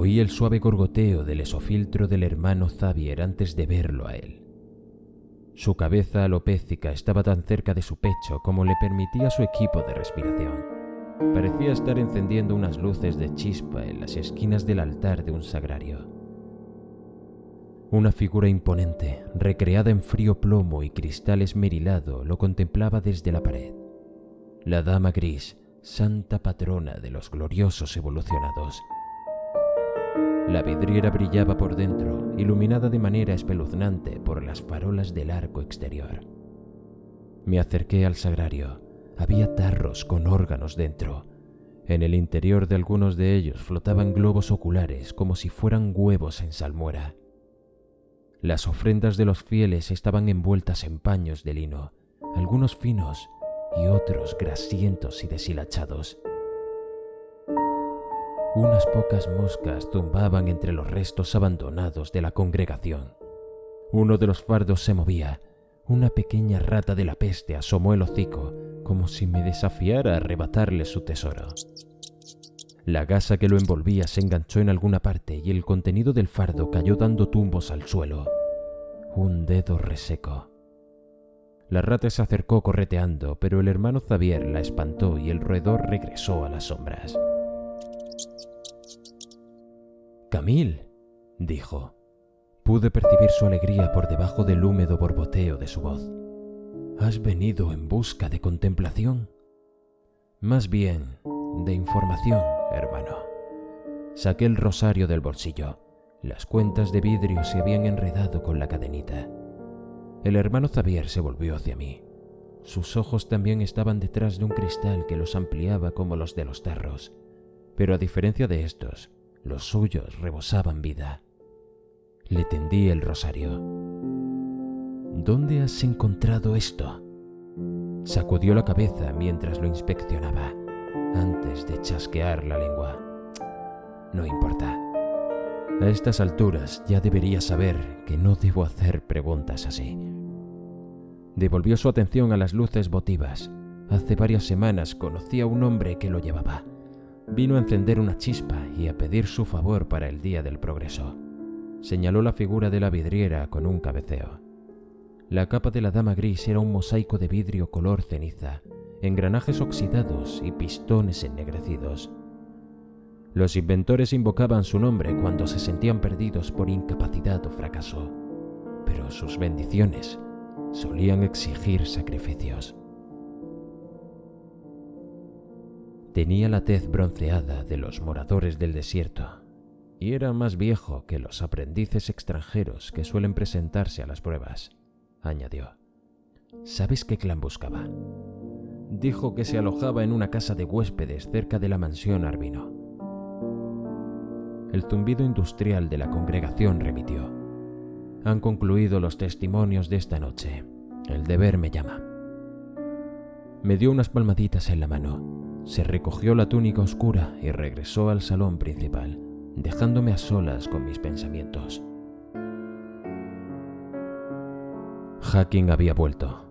Oí el suave gorgoteo del esofiltro del hermano Xavier antes de verlo a él. Su cabeza alopécica estaba tan cerca de su pecho como le permitía su equipo de respiración. Parecía estar encendiendo unas luces de chispa en las esquinas del altar de un sagrario. Una figura imponente, recreada en frío plomo y cristal esmerilado, lo contemplaba desde la pared. La Dama Gris, santa patrona de los gloriosos evolucionados. La vidriera brillaba por dentro, iluminada de manera espeluznante por las farolas del arco exterior. Me acerqué al sagrario. Había tarros con órganos dentro. En el interior de algunos de ellos flotaban globos oculares como si fueran huevos en salmuera. Las ofrendas de los fieles estaban envueltas en paños de lino, algunos finos y otros grasientos y deshilachados. Unas pocas moscas zumbaban entre los restos abandonados de la congregación. Uno de los fardos se movía. Una pequeña rata de la peste asomó el hocico, como si me desafiara a arrebatarle su tesoro. La gasa que lo envolvía se enganchó en alguna parte y el contenido del fardo cayó dando tumbos al suelo. Un dedo reseco. La rata se acercó correteando, pero el hermano Xavier la espantó y el roedor regresó a las sombras. «Camille», dijo. Pude percibir su alegría por debajo del húmedo borboteo de su voz. «¿Has venido en busca de contemplación?» «Más bien, de información, hermano». Saqué el rosario del bolsillo. Las cuentas de vidrio se habían enredado con la cadenita. El hermano Xavier se volvió hacia mí. Sus ojos también estaban detrás de un cristal que los ampliaba como los de los tarros, pero a diferencia de estos, los suyos rebosaban vida. Le tendí el rosario. «¿Dónde has encontrado esto?» Sacudió la cabeza mientras lo inspeccionaba, antes de chasquear la lengua. «No importa. A estas alturas ya debería saber que no debo hacer preguntas así». Devolvió su atención a las luces votivas. Hace varias semanas conocí a un hombre que lo llevaba. Vino a encender una chispa y a pedir su favor para el Día del Progreso. Señaló la figura de la vidriera con un cabeceo. La capa de la Dama Gris era un mosaico de vidrio color ceniza, engranajes oxidados y pistones ennegrecidos. Los inventores invocaban su nombre cuando se sentían perdidos por incapacidad o fracaso, pero sus bendiciones solían exigir sacrificios. Tenía la tez bronceada de los moradores del desierto y era más viejo que los aprendices extranjeros que suelen presentarse a las pruebas, añadió. ¿Sabes qué clan buscaba? Dijo que se alojaba en una casa de huéspedes cerca de la mansión Arbino. El zumbido industrial de la congregación remitió. Han concluido los testimonios de esta noche. El deber me llama. Me dio unas palmaditas en la mano. Se recogió la túnica oscura y regresó al salón principal, dejándome a solas con mis pensamientos. Hacking había vuelto,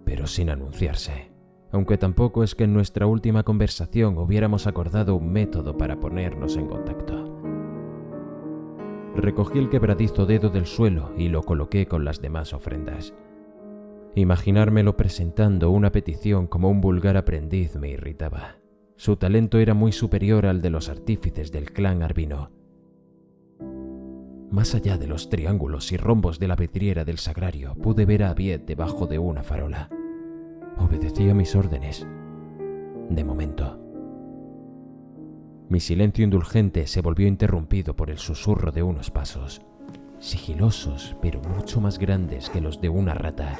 pero sin anunciarse, aunque tampoco es que en nuestra última conversación hubiéramos acordado un método para ponernos en contacto. Recogí el quebradizo dedo del suelo y lo coloqué con las demás ofrendas. Imaginármelo presentando una petición como un vulgar aprendiz me irritaba. Su talento era muy superior al de los artífices del clan Arbino. Más allá de los triángulos y rombos de la vidriera del sagrario, pude ver a Abiet debajo de una farola. Obedecía mis órdenes. De momento. Mi silencio indulgente se volvió interrumpido por el susurro de unos pasos, sigilosos pero mucho más grandes que los de una rata.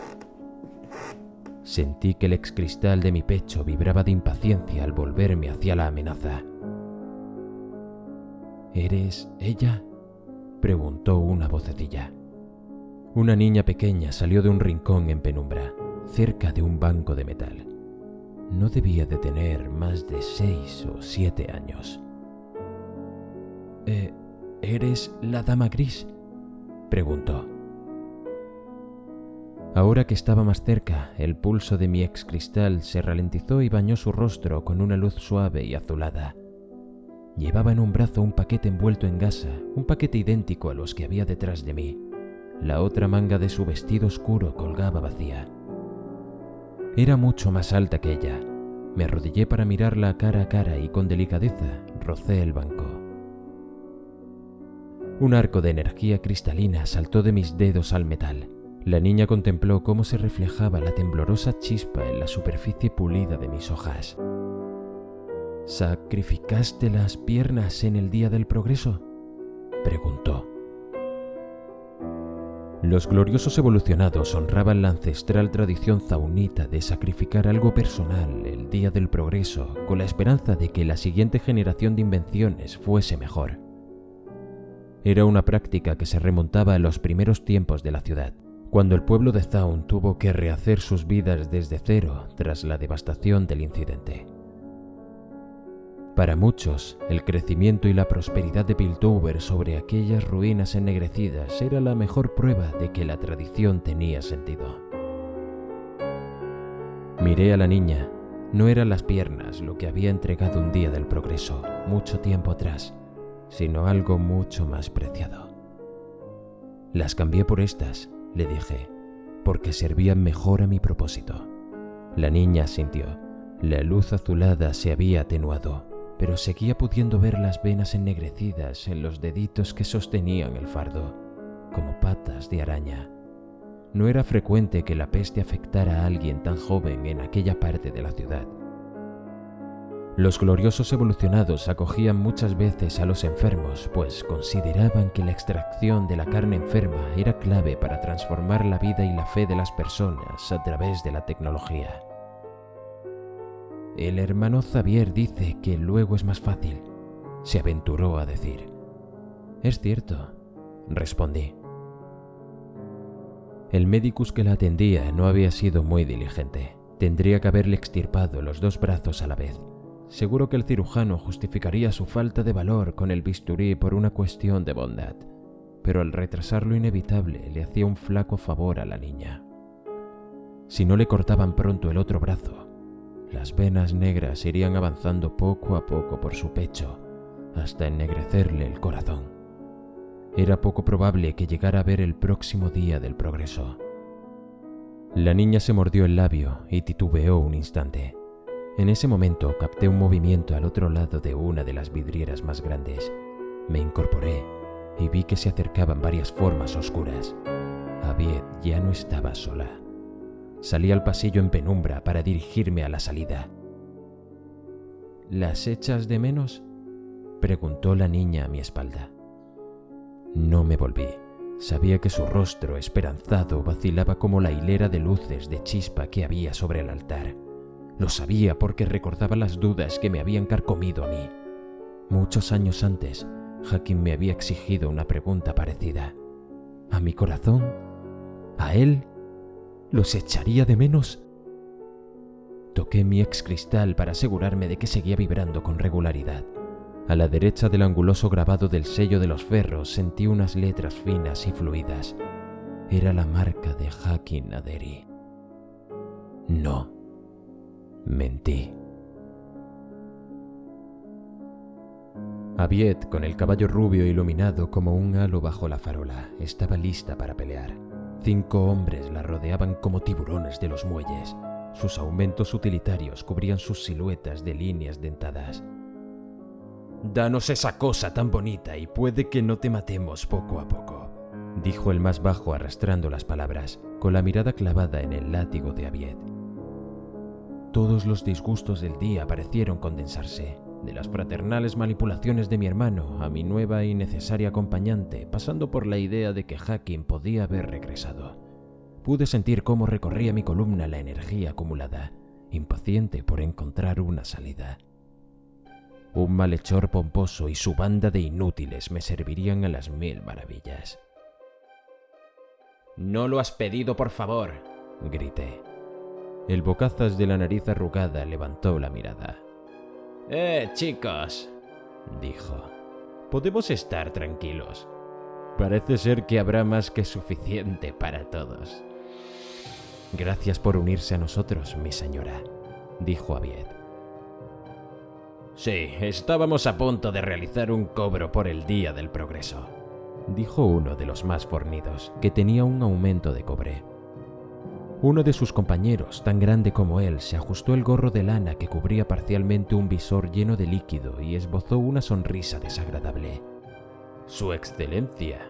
Sentí que el excristal de mi pecho vibraba de impaciencia al volverme hacia la amenaza. ¿Eres ella?, preguntó una vocecilla. Una niña pequeña salió de un rincón en penumbra, cerca de un banco de metal. No debía de tener más de 6 o 7 años. ¿Eres la Dama Gris?, preguntó. Ahora que estaba más cerca, el pulso de mi excristal se ralentizó y bañó su rostro con una luz suave y azulada. Llevaba en un brazo un paquete envuelto en gasa, un paquete idéntico a los que había detrás de mí. La otra manga de su vestido oscuro colgaba vacía. Era mucho más alta que ella. Me arrodillé para mirarla cara a cara y con delicadeza rocé el banco. Un arco de energía cristalina saltó de mis dedos al metal. La niña contempló cómo se reflejaba la temblorosa chispa en la superficie pulida de mis hojas. ¿Sacrificaste las piernas en el día del progreso?, preguntó. Los gloriosos evolucionados honraban la ancestral tradición zaunita de sacrificar algo personal el día del progreso con la esperanza de que la siguiente generación de invenciones fuese mejor. Era una práctica que se remontaba a los primeros tiempos de la ciudad, cuando el pueblo de Zaun tuvo que rehacer sus vidas desde cero tras la devastación del incidente. Para muchos, el crecimiento y la prosperidad de Piltover sobre aquellas ruinas ennegrecidas era la mejor prueba de que la tradición tenía sentido. Miré a la niña. No eran las piernas lo que había entregado un día del progreso, mucho tiempo atrás, sino algo mucho más preciado. Las cambié por estas, le dije, porque servían mejor a mi propósito. La niña asintió. La luz azulada se había atenuado, pero seguía pudiendo ver las venas ennegrecidas en los deditos que sostenían el fardo, como patas de araña. No era frecuente que la peste afectara a alguien tan joven en aquella parte de la ciudad. Los gloriosos evolucionados acogían muchas veces a los enfermos, pues consideraban que la extracción de la carne enferma era clave para transformar la vida y la fe de las personas a través de la tecnología. El hermano Xavier dice que luego es más fácil, se aventuró a decir. Es cierto, respondí. El médicus que la atendía no había sido muy diligente. Tendría que haberle extirpado los 2 brazos a la vez. Seguro que el cirujano justificaría su falta de valor con el bisturí por una cuestión de bondad, pero al retrasar lo inevitable le hacía un flaco favor a la niña. Si no le cortaban pronto el otro brazo, las venas negras irían avanzando poco a poco por su pecho, hasta ennegrecerle el corazón. Era poco probable que llegara a ver el próximo día del progreso. La niña se mordió el labio y titubeó un instante. En ese momento capté un movimiento al otro lado de una de las vidrieras más grandes. Me incorporé y vi que se acercaban varias formas oscuras. Avied ya no estaba sola. Salí al pasillo en penumbra para dirigirme a la salida. ¿Las echas de menos?, preguntó la niña a mi espalda. No me volví. Sabía que su rostro esperanzado vacilaba como la hilera de luces de chispa que había sobre el altar. Lo sabía porque recordaba las dudas que me habían carcomido a mí. Muchos años antes, Hakim me había exigido una pregunta parecida. ¿A mi corazón? ¿A él? ¿Los echaría de menos? Toqué mi excristal para asegurarme de que seguía vibrando con regularidad. A la derecha del anguloso grabado del sello de los ferros sentí unas letras finas y fluidas. Era la marca de Hakim Aderi. No, mentí. Avied, con el caballo rubio iluminado como un halo bajo la farola, estaba lista para pelear. 5 hombres la rodeaban como tiburones de los muelles. Sus aumentos utilitarios cubrían sus siluetas de líneas dentadas. «Danos esa cosa tan bonita y puede que no te matemos poco a poco», dijo el más bajo arrastrando las palabras, con la mirada clavada en el látigo de Avied. Todos los disgustos del día parecieron condensarse, de las fraternales manipulaciones de mi hermano a mi nueva y necesaria acompañante, pasando por la idea de que Hakim podía haber regresado. Pude sentir cómo recorría mi columna la energía acumulada, impaciente por encontrar una salida. Un malhechor pomposo y su banda de inútiles me servirían a las 1000 maravillas. «No lo has pedido, por favor», grité. El bocazas de la nariz arrugada levantó la mirada. Chicos», dijo, «podemos estar tranquilos. Parece ser que habrá más que suficiente para todos». «Gracias por unirse a nosotros, mi señora», dijo Avied. Sí, estábamos a punto de realizar un cobro por el Día del Progreso, dijo uno de los más fornidos, que tenía un aumento de cobre. Uno de sus compañeros, tan grande como él, se ajustó el gorro de lana que cubría parcialmente un visor lleno de líquido y esbozó una sonrisa desagradable. ¡Su Excelencia!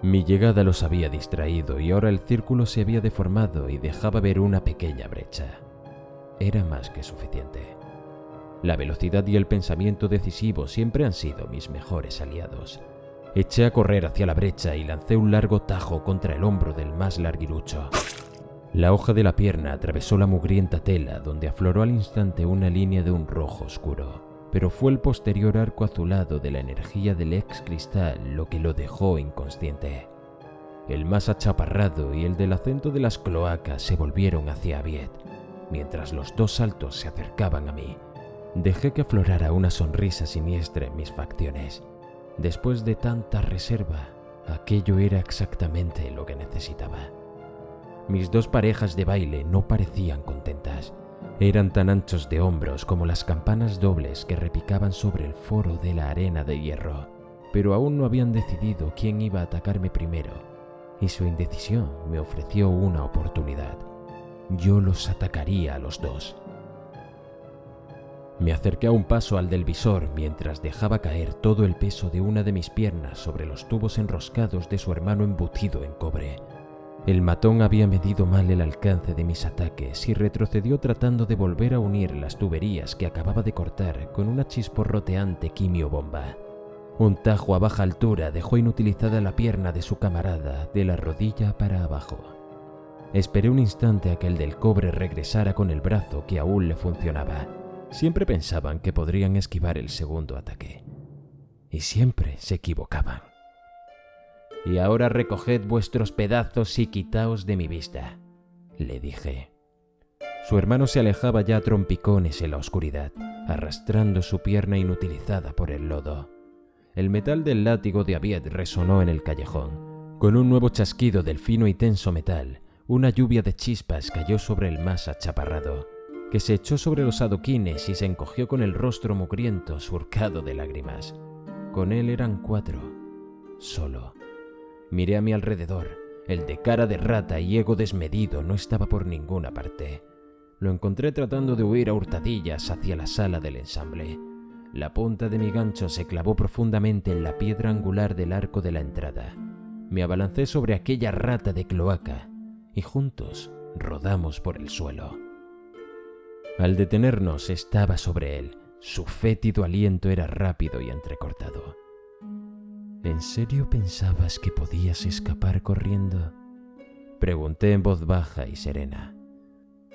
Mi llegada los había distraído y ahora el círculo se había deformado y dejaba ver una pequeña brecha. Era más que suficiente. La velocidad y el pensamiento decisivo siempre han sido mis mejores aliados. Eché a correr hacia la brecha y lancé un largo tajo contra el hombro del más larguirucho. La hoja de la pierna atravesó la mugrienta tela, donde afloró al instante una línea de un rojo oscuro, pero fue el posterior arco azulado de la energía del ex cristal lo que lo dejó inconsciente. El más achaparrado y el del acento de las cloacas se volvieron hacia Aviet, mientras los dos saltos se acercaban a mí. Dejé que aflorara una sonrisa siniestra en mis facciones. Después de tanta reserva, aquello era exactamente lo que necesitaba. Mis dos parejas de baile no parecían contentas. Eran tan anchos de hombros como las campanas dobles que repicaban sobre el foro de la arena de hierro, pero aún no habían decidido quién iba a atacarme primero, y su indecisión me ofreció una oportunidad. Yo los atacaría a los dos. Me acerqué a un paso al del visor mientras dejaba caer todo el peso de una de mis piernas sobre los tubos enroscados de su hermano embutido en cobre. El matón había medido mal el alcance de mis ataques y retrocedió tratando de volver a unir las tuberías que acababa de cortar con una chisporroteante quimiobomba. Un tajo a baja altura dejó inutilizada la pierna de su camarada de la rodilla para abajo. Esperé un instante a que el del cobre regresara con el brazo que aún le funcionaba. Siempre pensaban que podrían esquivar el segundo ataque. Y siempre se equivocaban. «Y ahora recoged vuestros pedazos y quitaos de mi vista», le dije. Su hermano se alejaba ya a trompicones en la oscuridad, arrastrando su pierna inutilizada por el lodo. El metal del látigo de Aviet resonó en el callejón. Con un nuevo chasquido del fino y tenso metal, una lluvia de chispas cayó sobre el más achaparrado, que se echó sobre los adoquines y se encogió con el rostro mugriento surcado de lágrimas. Con él eran 4, solo. Miré a mi alrededor. El de cara de rata y ego desmedido no estaba por ninguna parte. Lo encontré tratando de huir a hurtadillas hacia la sala del ensamble. La punta de mi gancho se clavó profundamente en la piedra angular del arco de la entrada. Me abalancé sobre aquella rata de cloaca y juntos rodamos por el suelo. Al detenernos estaba sobre él. Su fétido aliento era rápido y entrecortado. ¿En serio pensabas que podías escapar corriendo?, pregunté en voz baja y serena.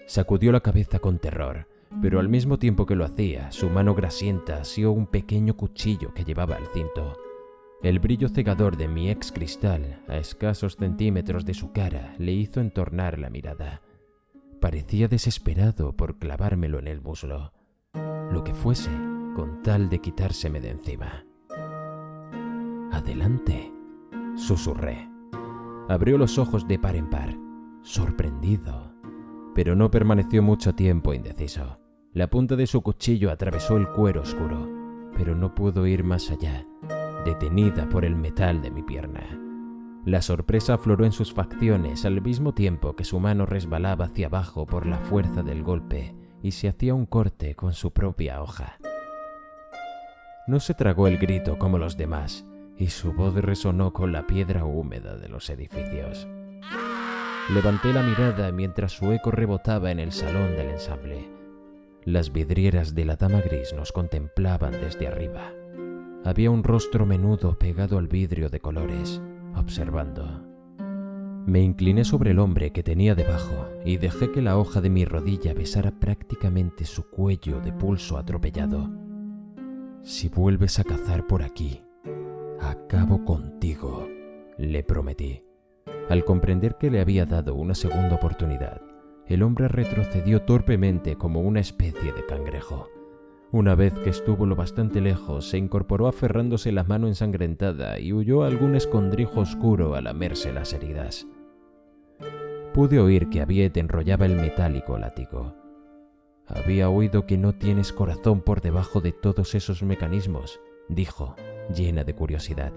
Sacudió la cabeza con terror, pero al mismo tiempo que lo hacía, su mano grasienta asió un pequeño cuchillo que llevaba al cinto. El brillo cegador de mi ex cristal, a escasos centímetros de su cara, le hizo entornar la mirada. Parecía desesperado por clavármelo en el muslo. Lo que fuese, con tal de quitárseme de encima. «Adelante», susurré. Abrió los ojos de par en par, sorprendido, pero no permaneció mucho tiempo indeciso. La punta de su cuchillo atravesó el cuero oscuro, pero no pudo ir más allá, detenida por el metal de mi pierna. La sorpresa afloró en sus facciones al mismo tiempo que su mano resbalaba hacia abajo por la fuerza del golpe y se hacía un corte con su propia hoja. No se tragó el grito como los demás, y su voz resonó con la piedra húmeda de los edificios. Levanté la mirada mientras su eco rebotaba en el salón del ensamble. Las vidrieras de la dama gris nos contemplaban desde arriba. Había un rostro menudo pegado al vidrio de colores, observando. Me incliné sobre el hombre que tenía debajo y dejé que la hoja de mi rodilla besara prácticamente su cuello de pulso atropellado. «Si vuelves a cazar por aquí, acabo contigo», le prometí. Al comprender que le había dado una segunda oportunidad, el hombre retrocedió torpemente como una especie de cangrejo. Una vez que estuvo lo bastante lejos, se incorporó aferrándose la mano ensangrentada y huyó a algún escondrijo oscuro a lamerse las heridas. Pude oír que Aviet enrollaba el metálico látigo. Había oído que no tienes corazón por debajo de todos esos mecanismos, dijo, llena de curiosidad.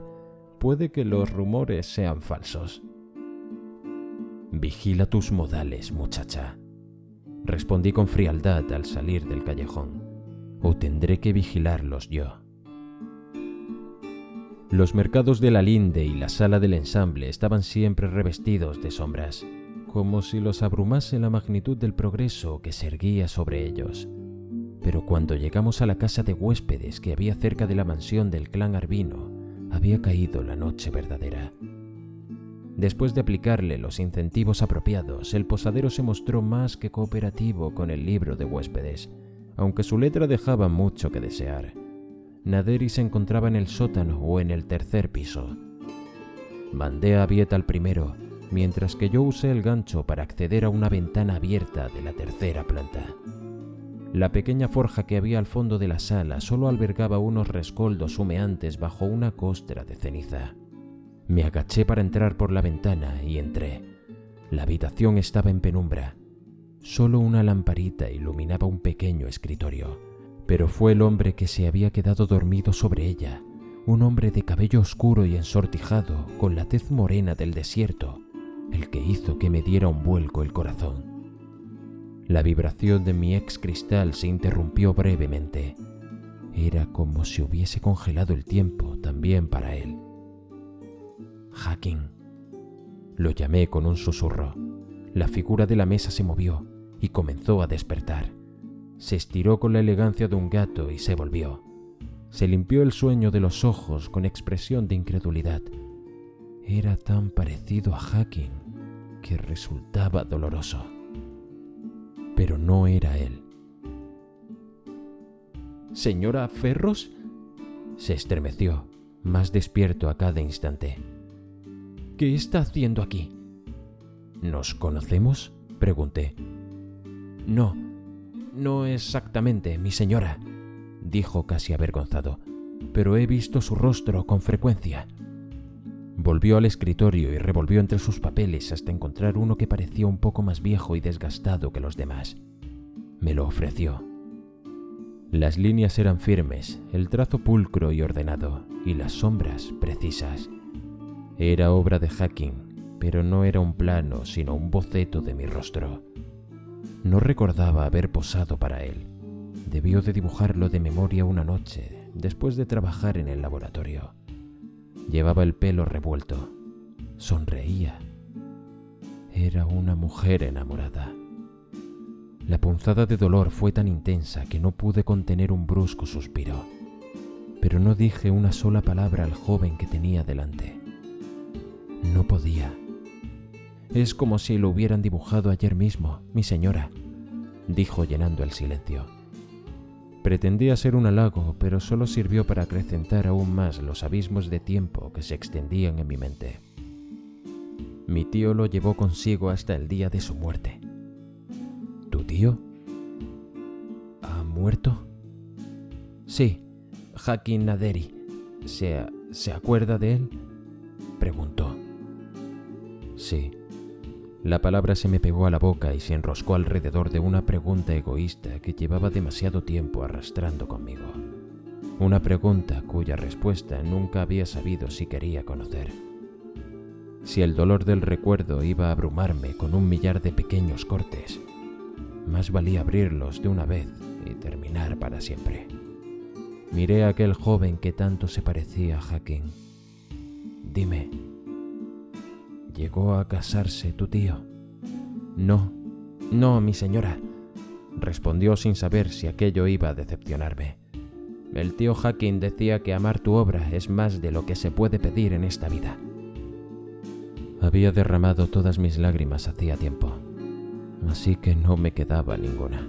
Puede que los rumores sean falsos. Vigila tus modales, muchacha, respondí con frialdad al salir del callejón. O tendré que vigilarlos yo. Los mercados de la linde y la sala del ensamble estaban siempre revestidos de sombras, como si los abrumase la magnitud del progreso que se erguía sobre ellos. Pero cuando llegamos a la casa de huéspedes que había cerca de la mansión del clan Arbino, había caído la noche verdadera. Después de aplicarle los incentivos apropiados, el posadero se mostró más que cooperativo con el libro de huéspedes, aunque su letra dejaba mucho que desear. Naderi se encontraba en el sótano o en el tercer piso. Mandé a Vieta al primero, mientras que yo usé el gancho para acceder a una ventana abierta de la tercera planta. La pequeña forja que había al fondo de la sala solo albergaba unos rescoldos humeantes bajo una costra de ceniza. Me agaché para entrar por la ventana y entré. La habitación estaba en penumbra. Solo una lamparita iluminaba un pequeño escritorio, pero fue el hombre que se había quedado dormido sobre ella, un hombre de cabello oscuro y ensortijado, con la tez morena del desierto, el que hizo que me diera un vuelco el corazón. La vibración de mi ex cristal se interrumpió brevemente. Era como si hubiese congelado el tiempo también para él. Hakim. Lo llamé con un susurro. La figura de la mesa se movió y comenzó a despertar. Se estiró con la elegancia de un gato y se volvió. Se limpió el sueño de los ojos con expresión de incredulidad. Era tan parecido a Hakim que resultaba doloroso. Pero no era él. ¿Señora Ferros? Se estremeció, más despierto a cada instante. ¿Qué está haciendo aquí? ¿Nos conocemos?, pregunté. No exactamente, mi señora, dijo casi avergonzado, pero he visto su rostro con frecuencia. Volvió al escritorio y revolvió entre sus papeles hasta encontrar uno que parecía un poco más viejo y desgastado que los demás. Me lo ofreció. Las líneas eran firmes, el trazo pulcro y ordenado, y las sombras precisas. Era obra de Hakim, pero no era un plano, sino un boceto de mi rostro. No recordaba haber posado para él. Debió de dibujarlo de memoria una noche, después de trabajar en el laboratorio. Llevaba el pelo revuelto. Sonreía. Era una mujer enamorada. La punzada de dolor fue tan intensa que no pude contener un brusco suspiro. Pero no dije una sola palabra al joven que tenía delante. No podía. Es como si lo hubieran dibujado ayer mismo, mi señora, dijo llenando el silencio. Pretendía ser un halago, pero solo sirvió para acrecentar aún más los abismos de tiempo que se extendían en mi mente. Mi tío lo llevó consigo hasta el día de su muerte. ¿Tu tío? ¿Ha muerto? Sí, Hakim Naderi. ¿Se acuerda de él?, preguntó. Sí. La palabra se me pegó a la boca y se enroscó alrededor de una pregunta egoísta que llevaba demasiado tiempo arrastrando conmigo. Una pregunta cuya respuesta nunca había sabido si quería conocer. Si el dolor del recuerdo iba a abrumarme con un millar de pequeños cortes, más valía abrirlos de una vez y terminar para siempre. Miré a aquel joven que tanto se parecía a Hakim. Dime, ¿llegó a casarse tu tío? No, mi señora, respondió sin saber si aquello iba a decepcionarme. El tío Hakim decía que amar tu obra es más de lo que se puede pedir en esta vida. Había derramado todas mis lágrimas hacía tiempo, así que no me quedaba ninguna.